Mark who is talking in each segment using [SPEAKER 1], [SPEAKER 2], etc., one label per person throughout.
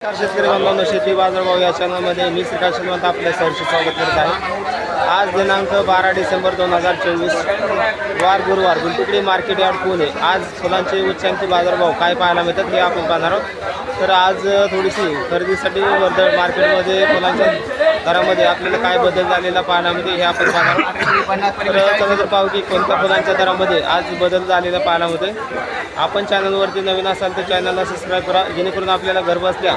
[SPEAKER 1] शेतकरी बांधवांनो, शेती बाजारभाव या चॅनलमध्ये मी श्रीकांत श्रीमंत आपल्या सहर्ष स्वागत करत आहे। आज दिनांक 12 डिसेंबर 2024 वार गुरुवार गुंटुकडी मार्केट यार्ड पुणे। आज फुलांचे उच्चांकी बाजारभाव काय पाहायला मिळतात हे आपण पाहणार आहोत। तर आज थोडीशी खरेदीसाठी वर्धा मार्केटमध्ये फुलांच्या दरामध्ये आपल्याला काय बदल झालेला पाहायला मिळते हे आपण पाहणार आहोत। तर चला तर पाहू की कोणत्या फुलांच्या दरामध्ये आज बदल झालेला पाहायला मिळते। आपण चॅनलवरती नवीन असाल तर चॅनलला सबस्क्राईब करा, जेणेकरून आपल्याला घरबसल्या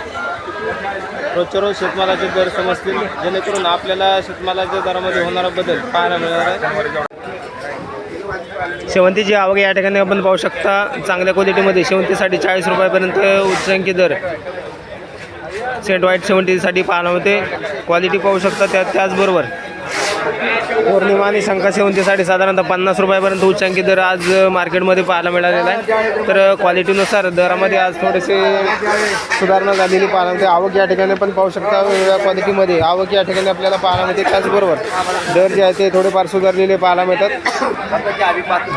[SPEAKER 1] रोजच्या रोज शेतमालाचे दर समजतील, जेणेकरून आपल्याला शेतमालाच्या दरामध्ये होणारा बदल पाहायला मिळणार आहे। शेवंतीची आवक या ठिकाणी आपण पाहू शकता। चांगल्या क्वालिटीमध्ये शेवंतीसाठी 40 रुपयापर्यंत उच्चांकी दर सेंट व्हाईट शेवंतीसाठी पाहायला होते। क्वालिटी पाहू शकता। त्याचबरोबर पौर्णिमा आणि शंका शेवंतीसाठी साधारणतः 50 रुपयापर्यंत उच्चांकी दर आज मार्केटमध्ये पाहायला मिळालेला आहे। तर क्वालिटीनुसार दरामध्ये आज थोडेसे सुधारणा झालेली पाहायला मिळते। आवक या ठिकाणी पण पाहू शकता। वेगवेगळ्या क्वालिटीमध्ये आवक या ठिकाणी आपल्याला पाहायला मिळते। त्याचबरोबर दर जे आहे ते थोडेफार सुधारलेले पाहायला मिळतात।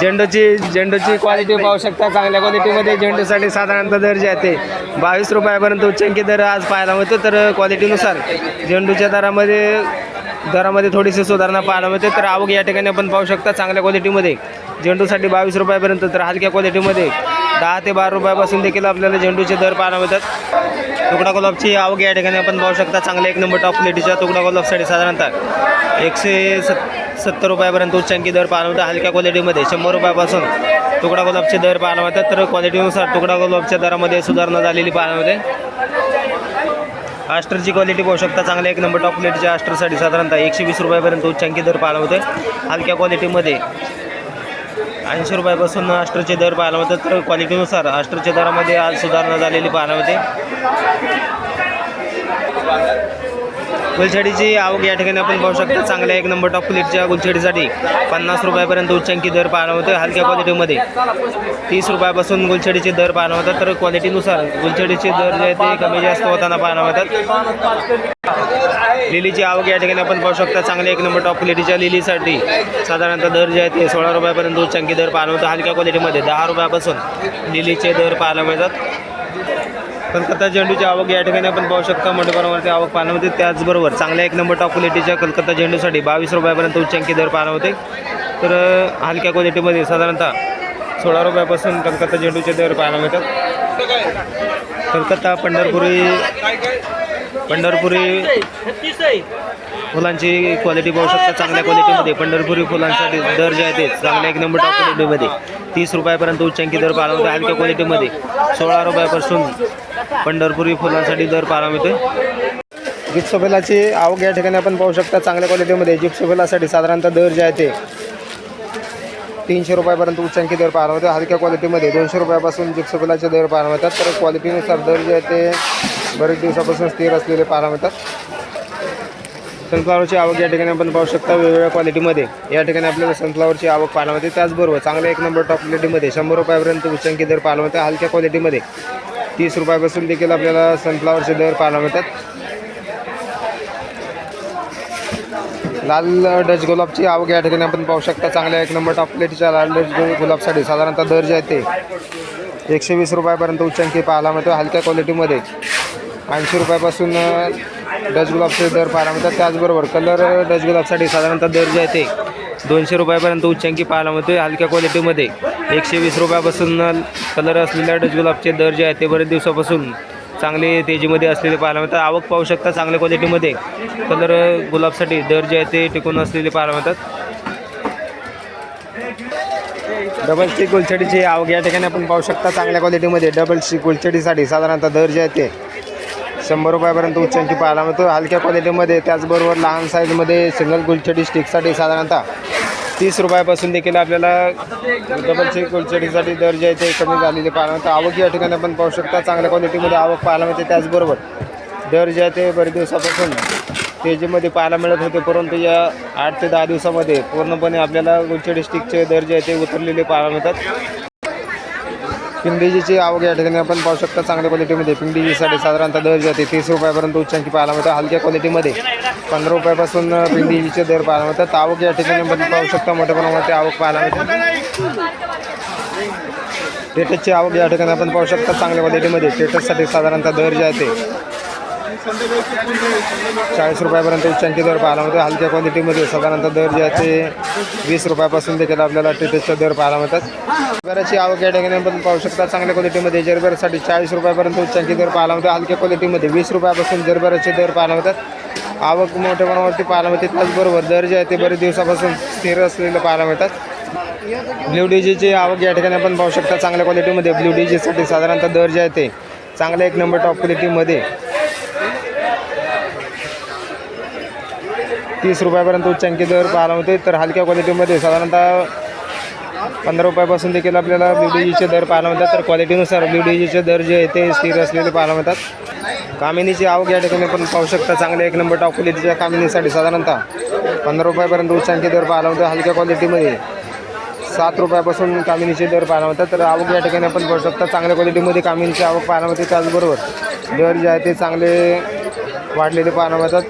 [SPEAKER 1] झेंडूची क्वालिटी पाहू शकता। चांगल्या क्वालिटीमध्ये झेंडूसाठी साधारणतः दर जे आहे ते 22 रुपयापर्यंत उच्चांकी दर आज पाहायला मिळतो। तर क्वालिटीनुसार झेंडूच्या दरामध्ये थोडीशी सुधारणा पाहायला मिळते। तर आवक या ठिकाणी आपण पाहू शकता। चांगल्या क्वालिटीमध्ये झेंडूसाठी 22 रुपयापर्यंत, तर हलक्या क्वालिटीमध्ये 10 ते 12 रुपयापासून देखील आपल्याला झेंडूचे दर पाहायला मिळतात। तुकडा गुलाबची आवक या ठिकाणी आपण पाहू शकता। चांगल्या 1 नंबर टॉप क्वालिटीच्या तुकडा गुलाबसाठी साधारणतः 170 रुपयापर्यंत उच्चांकी दर पाहायला मिळतात। हलक्या क्वालिटीमध्ये 100 रुपयापासून तुकडा गुलाबचे दर पाहायला मिळतात। तर क्वालिटीनुसार तुकडा गुलाबच्या दरामध्ये सुधारणा झालेली पाहायला मिळते। आस्टरची क्वालिटी पाहू शकता। चांगल्या 1 नंबर टॉप क्वालिटीच्या आस्टरसाठी साधारणतः 120 रुपयापर्यंत उच्चांकी दर पाहायला होते। हलक्या क्वालिटीमध्ये 80 रुपयापासून आस्टरचे दर पाहायला मिळतात। तर क्वालिटीनुसार आस्टरच्या दरामध्ये आज सुधारणा झालेली पाहायला मिळते। गुलछडीची आवक या ठिकाणी आपण पाहू शकता। चांगल्या 1 नंबर टॉप क्वालिटीच्या गुलछडीसाठी 50 रुपयापर्यंत उच्चांकी दर पाहायला होते। हलक्या क्वालिटीमध्ये 30 रुपयापासून गुलछडीचे दर पाहायला होतात। तर क्वालिटीनुसार गुलछडीचे दर जे आहे ते कमी जास्त होताना पाहायला मिळतात। लिलीची आवक या ठिकाणी आपण पाहू शकता। चांगल्या 1 नंबर टॉप क्वालिटीच्या लिलीसाठी साधारणतः दर जे आहे ते 16 रुपयापर्यंत उच्चांकी दर पाहायला होतं। हलक्या क्वालिटीमध्ये 10 रुपयापासून लिलीचे दर पाहायला मिळतात। कलकत्ता झेंडूची आवक या ठिकाणी आपण पाहू शकता। मोठ्या प्रमाणावरती आवक पाहायला मिळते। त्याचबरोबर चांगल्या 1 नंबर टॉप क्वालिटीच्या कलकत्ता झेंडूसाठी 22 रुपयापर्यंत उच्चांकी दर पाहायला होते। तर हलक्या क्वालिटीमध्ये साधारणतः 16 रुपयापासून कलकत्ता झेंडूचे दर पाहायला मिळतात। कलकत्ता पंढरपुरी फुलांची क्वालिटी पाहू शकता। चांगल्या क्वालिटीमध्ये पंढरपुरी फुलांसाठी दर जे आहे ते चांगल्या 1 नंबर टॉप क्वालिटीमध्ये 30 रुपयापर्यंत उच्चांकी दर पाहायला मिळतो। हलक्या क्वालिटीमध्ये 16 रुपयापासून पंढरपुरी फुलांसाठी दर पाहायला मिळतो। जिप्सोफेलाची आवक या ठिकाणी आपण पाहू शकता। चांगल्या क्वालिटीमध्ये जिप्सोफेलासाठी साधारणतः दर जे आहे ते 300 रुपयापर्यंत उच्चांकी दर पाहायला मिळतो। हलक्या क्वालिटीमध्ये 200 रुपयापासून जिप्सोफेलाचे दर पाहायला मिळतात। तर क्वालिटीनुसार दर जे आहे ते बरेच दिवसापासून स्थिर असलेले पाहायला मिळतात। सनफ्लावरची आवक या ठिकाणी आपण पाहू शकता। वेगवेगळ्या क्वालिटीमध्ये या ठिकाणी आपल्याला सनफ्लावरची आवक पाहायला मिळते। त्याचबरोबर चांगल्या 1 नंबर टॉप क्वालिटीमध्ये 100 रुपयापर्यंत उच्चांकी दर पाहायला मिळते। हलक्या क्वालिटीमध्ये 30 रुपयापासून देखील आपल्याला सनफ्लावरचे दर पाहायला मिळतात। लाल डच गुलाबची आवक या ठिकाणी आपण पाहू शकता। चांगल्या 1 नंबर टॉप क्वालिटीच्या लाल डच गुलाबसाठी साधारणतः दर जे आहे ते 120 रुपयापर्यंत उच्चांकी पाहायला मिळतो। हलक्या क्वालिटीमध्ये 80 रुपयापासून डच गुलाबचे दर पाहायला मिळतात। त्याचबरोबर कलर डच गुलाबसाठी साधारणतः दर जे आहे ते 200 रुपयापर्यंत उच्चांकी पाहायला मिळतो। हलक्या क्वालिटीमध्ये 120 रुपयापासून कलर असलेल्या डच गुलाबचे दर जे आहे ते बरेच दिवसापासून चांगले तेजीमध्ये असलेले पाहायला मिळतात। आवक पाहू शकता। चांगल्या क्वालिटीमध्ये कलर गुलाबसाठी दर जे आहे ते टिकून असलेले पाहायला मिळतात। डबल स्टिक गुलछडीची आवक या ठिकाणी आपण पाहू शकता। चांगल्या क्वालिटीमध्ये डबल स्टिक गुलछडीसाठी साधारणतः दर जे आहे ते 100 रुपयापर्यंत उच्चांकी पाहायला मिळतो। हलक्या क्वालिटीमध्ये त्याचबरोबर लहान साईजमध्ये सिंगल गुलछडी स्टिकसाठी साधारणतः 30 रुपयापासून देखील आपल्याला डबल स्टिक गुलछडीसाठी दर जे आहे ते कमी झालेले पाहायला मिळतं। आवक या ठिकाणी आपण पाहू शकता। चांगल्या क्वालिटीमध्ये आवक पाहायला मिळते। त्याचबरोबर दर जे आहे ते बरेच दिवसापासून तेजीमध्ये पाहायला मिळत होते, परंतु या 8 ते 10 दिवसामध्ये पूर्णपणे आपल्याला गुलछडी स्टिकचे दर जे आहे ते उतरलेले पाहायला मिळतात। पिंडीजीची आवक या ठिकाणी आपण पाहू शकता। चांगल्या क्वालिटीमध्ये पिंडीजीसाठी साधारणतः दर जे आहे ते 30 रुपयापर्यंत उच्चांकी पाहायला मिळतं। हलक्या क्वालिटीमध्ये 15 रुपयापासून पिंडीजीचे दर पाहायला मिळतात। आवक या ठिकाणी आपण पाहू शकता। मोठ्या प्रमाणात आवक पाहायला मिळते। टेटसची आवक या ठिकाणी आपण पाहू शकता। चांगल्या क्वालिटीमध्ये टेटससाठी साधारणतः दर जे आहे ते 40 रुपयापर्यंत उच्चांकी दर पाहायला मिळतो. हलक्या क्वालिटीमध्ये साधारणतः दर जे आहे ते 20 रुपयापासून देखील आपल्याला टेटेसचा दर पाहायला मिळतात. जरबराची आवक या ठिकाणी आपण पाहू शकता. चांगल्या क्वालिटीमध्ये जरबरासाठी 40 रुपयापर्यंत उच्चांकी दर पाहायला मिळतो. हलक्या क्वालिटीमध्ये 20 रुपयापासून जरबराचे दर पाहायला मिळतात. आवक मोठ्या प्रमाणावरती पाहायला मिळते. त्याचबरोबर दर जे आहे ते बरेच दिवसापासून स्थिर असलेले पाहायला मिळतात. ब्ल्यू डीजीची आवक या ठिकाणी आपण पाहू शकता. चांगल्या क्वालिटीमध्ये ब्ल्यू डीजीसाठी साधारणतः दर जे आहे ते चांगल्या 1 नंबर टॉप क्वालिटीमध्ये 30 रुपयापर्यंत उच्चांकी दर पाहायला मिळते. तर हलक्या क्वालिटीमध्ये साधारणतः 15 रुपयापासून देखील आपल्याला ब्ल्यू डीजीचे दर पाहायला मिळतात. तर क्वालिटीनुसार ब्ल्यू डीजीचे दर जे आहे ते स्थिर असलेले पाहायला मिळतात. कामिनीची आवक या ठिकाणी आपण पाहू शकता. चांगल्या 1 नंबर टॉप क्वालिटीच्या कामिनीसाठी साधारणतः 15 रुपयापर्यंत उच्चांकी दर पाहायला मिळतो. हलक्या क्वालिटीमध्ये 7 रुपयापासून कामिनीचे दर पाहायला मिळतात. तर आवक या ठिकाणी आपण पाहू शकता. चांगल्या क्वालिटीमध्ये कामिनीची आवक पाहायला मिळते. त्याचबरोबर दर जे आहे ते चांगले वाढलेले पाहायला मिळतात.